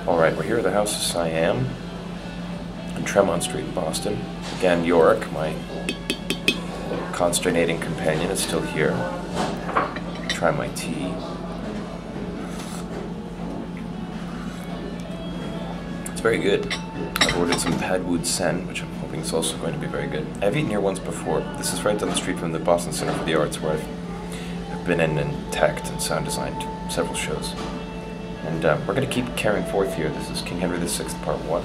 Alright, we're here at the house of Siam on Tremont Street in Boston. Again, Yorick, my consternating companion, is still here. Try my tea. It's very good. I've ordered some Padwood Sen, which I'm hoping is also going to be very good. I've eaten here once before. This is right down the street from the Boston Center for the Arts, where I've been in and teched and sound designed several shows. And we're going to keep carrying forth here. This is King Henry VI, Part 1.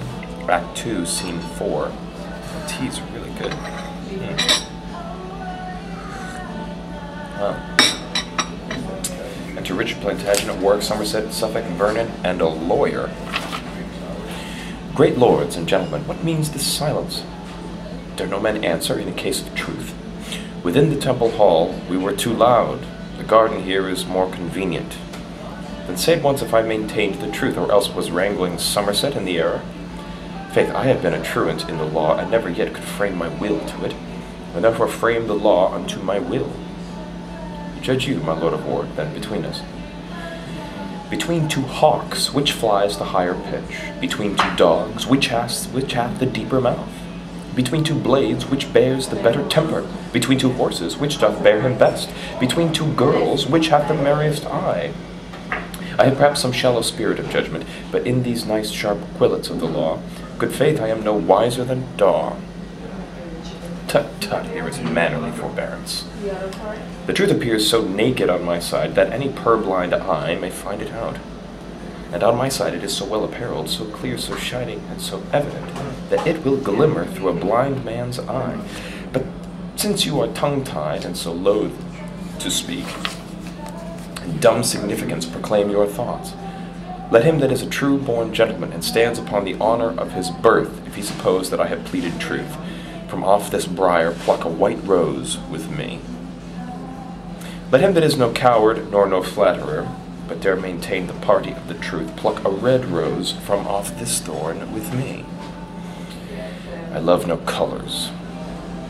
Act 2, Scene 4. The tea's really good. And to Richard Plantagenet, Warwick, Somerset, Suffolk, Vernon, and a lawyer. Great lords and gentlemen, what means this silence? Dare no man answer in a case of truth? Within the temple hall we were too loud. The garden here is more convenient. Then say at once if I maintained the truth, or else was wrangling Somerset in the error. Faith, I have been a truant in the law, and never yet could frame my will to it, and therefore frame the law unto my will. Judge you, my Lord of Ward, then between us. Between two hawks, which flies the higher pitch? Between two dogs, which hath the deeper mouth? Between two blades, which bears the better temper? Between two horses, which doth bear him best? Between two girls, which hath the merriest eye? I have perhaps some shallow spirit of judgment, but in these nice sharp quillets of the law, good faith, I am no wiser than Daw. Tut, tut, here is mannerly forbearance. The truth appears so naked on my side, that any purblind eye may find it out. And on my side it is so well apparelled, so clear, so shining, and so evident, that it will glimmer through a blind man's eye. But since you are tongue-tied, and so loath to speak, in dumb significance proclaim your thoughts. Let him that is a true-born gentleman, and stands upon the honor of his birth, if he suppose that I have pleaded truth, from off this briar pluck a white rose with me. Let him that is no coward, nor no flatterer, but dare maintain the party of the truth, pluck a red rose from off this thorn with me. I love no colors,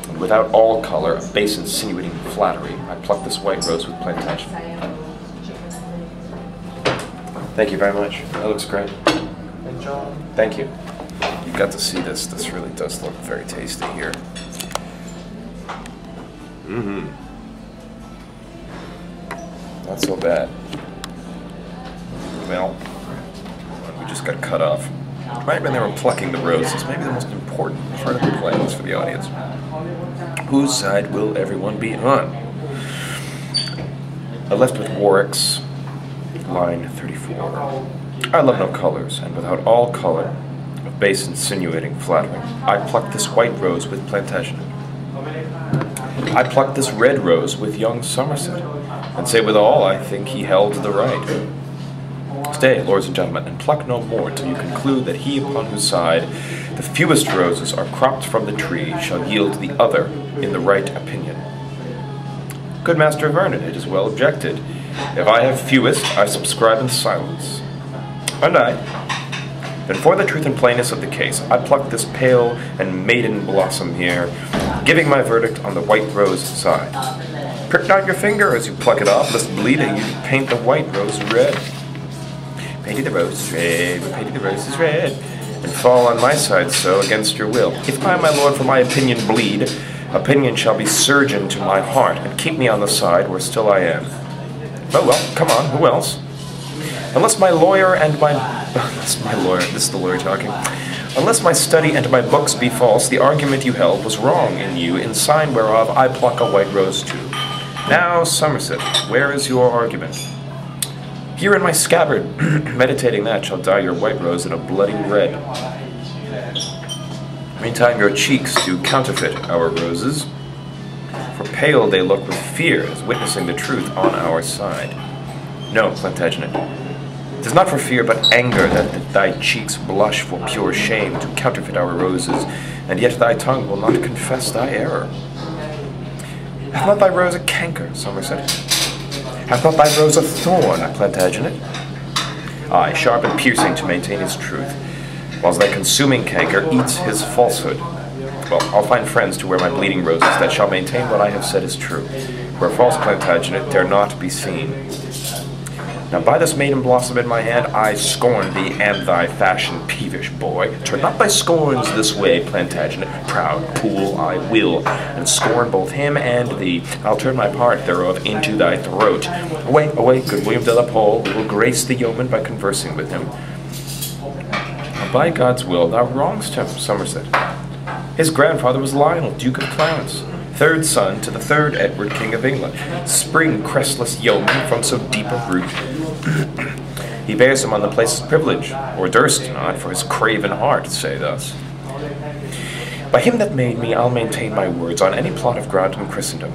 and without all color, a base insinuating flattery, I pluck this white rose with Plantagenet. Thank you very much. That looks great. Thank you. You got to see this. This really does look very tasty here. Not so bad. Well, we just got cut off. Right when they were plucking the roses, maybe the most important part of the play was for the audience. Whose side will everyone be on? I left with Warwick's line 34. I love no colors, and without all color, of base insinuating flattering, I plucked this white rose with Plantagenet. I plucked this red rose with young Somerset, and say withal I think he held the right. Stay, lords and gentlemen, and pluck no more till you conclude that he upon whose side the fewest roses are cropped from the tree shall yield the other in the right opinion. Good Master Vernon, it is well objected. If I have fewest, I subscribe in silence. And I, then for the truth and plainness of the case, I pluck this pale and maiden blossom here, giving my verdict on the white rose side. Prick not your finger as you pluck it off, lest bleeding you paint the white rose red. Painted the rose red, painted the roses red, and fall on my side so against your will. If I, my lord, for my opinion bleed, opinion shall be surgeon to my heart, and keep me on the side where still I am. Oh well, come on, who else? Unless my lawyer and this is the lawyer talking. Unless my study and my books be false, the argument you held was wrong in you, in sign whereof I pluck a white rose too. Now, Somerset, where is your argument? Here in my scabbard, meditating that shall dye your white rose in a bloody red. Meantime your cheeks do counterfeit our roses, for pale they look with fear, as witnessing the truth on our side. No, Plantagenet, 'tis not for fear but anger that thy cheeks blush for pure shame to counterfeit our roses, and yet thy tongue will not confess thy error. Hath not thy rose a canker, Somerset? Hath not thy rose a thorn, Plantagenet? Aye, sharp and piercing to maintain his truth, whilst thy consuming canker eats his falsehood. Well, I'll find friends to wear my bleeding roses that shall maintain what I have said is true, where false Plantagenet dare not be seen. Now by this maiden blossom in my hand, I scorn thee and thy fashion, peevish boy. Turn not thy scorns this way, Plantagenet, proud fool, I will, and scorn both him and thee. I'll turn my part thereof into thy throat. Away, away, good William de la Pole, we will grace the yeoman by conversing with him. Now, by God's will, thou wrongest him, Somerset. His grandfather was Lionel, Duke of Clarence, third son to the third Edward, King of England. Spring crestless yeoman from so deep a root. He bears him on the place of privilege, or durst not, for his craven heart, say thus. By him that made me, I'll maintain my words on any plot of ground in Christendom.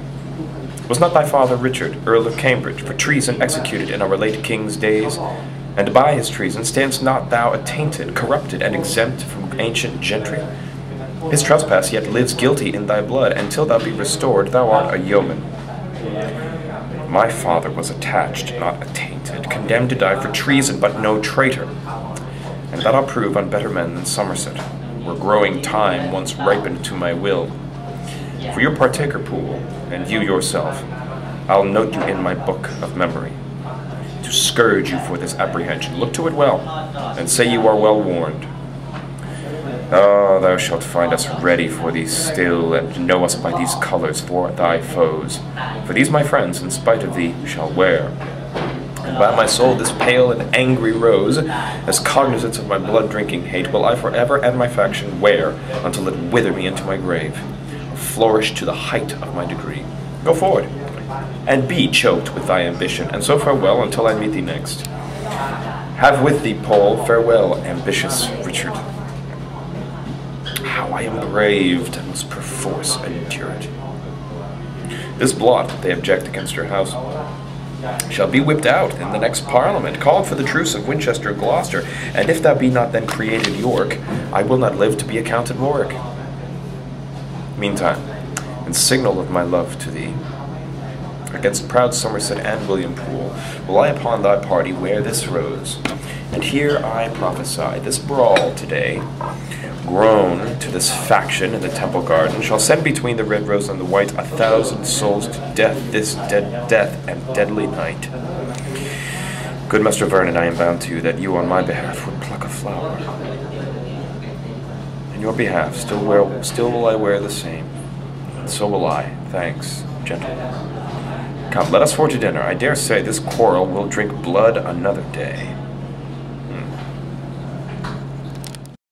Was not thy father Richard, Earl of Cambridge, for treason executed in our late king's days? And by his treason standst not thou attainted, corrupted, and exempt from ancient gentry? His trespass yet lives guilty in thy blood, and till thou be restored, thou art a yeoman. My father was attached, not attainted, condemned to die for treason, but no traitor. And that I'll prove on better men than Somerset, were growing time once ripened to my will. For your partaker pool, and you yourself, I'll note you in my book of memory, to scourge you for this apprehension. Look to it well, and say you are well warned. Ah, thou shalt find us ready for thee still, and know us by these colours for thy foes. For these my friends, in spite of thee, shall wear. And by my soul, this pale and angry rose, as cognizance of my blood-drinking hate, will I forever and my faction wear, until it wither me into my grave, or flourish to the height of my degree. Go forward, and be choked with thy ambition, and so farewell until I meet thee next. Have with thee, Paul, farewell, ambitious Richard. How I am braved, and must perforce endure it. This blot that they object against your house shall be whipped out in the next Parliament, called for the truce of Winchester, Gloucester, and if thou be not then created York, I will not live to be accounted Warwick. Meantime, in signal of my love to thee, against proud Somerset and William Poole, will I upon thy party wear this rose, and here I prophesy, this brawl today, grown to this faction in the Temple Garden, shall send between the red rose and the white 1,000 souls to death this dead death and deadly night. Good Master Vernon, I am bound to you that you on my behalf would pluck a flower. In your behalf, still will I wear the same, and so will I, thanks, gentlemen. Come, let us for to dinner. I dare say this quarrel will drink blood another day.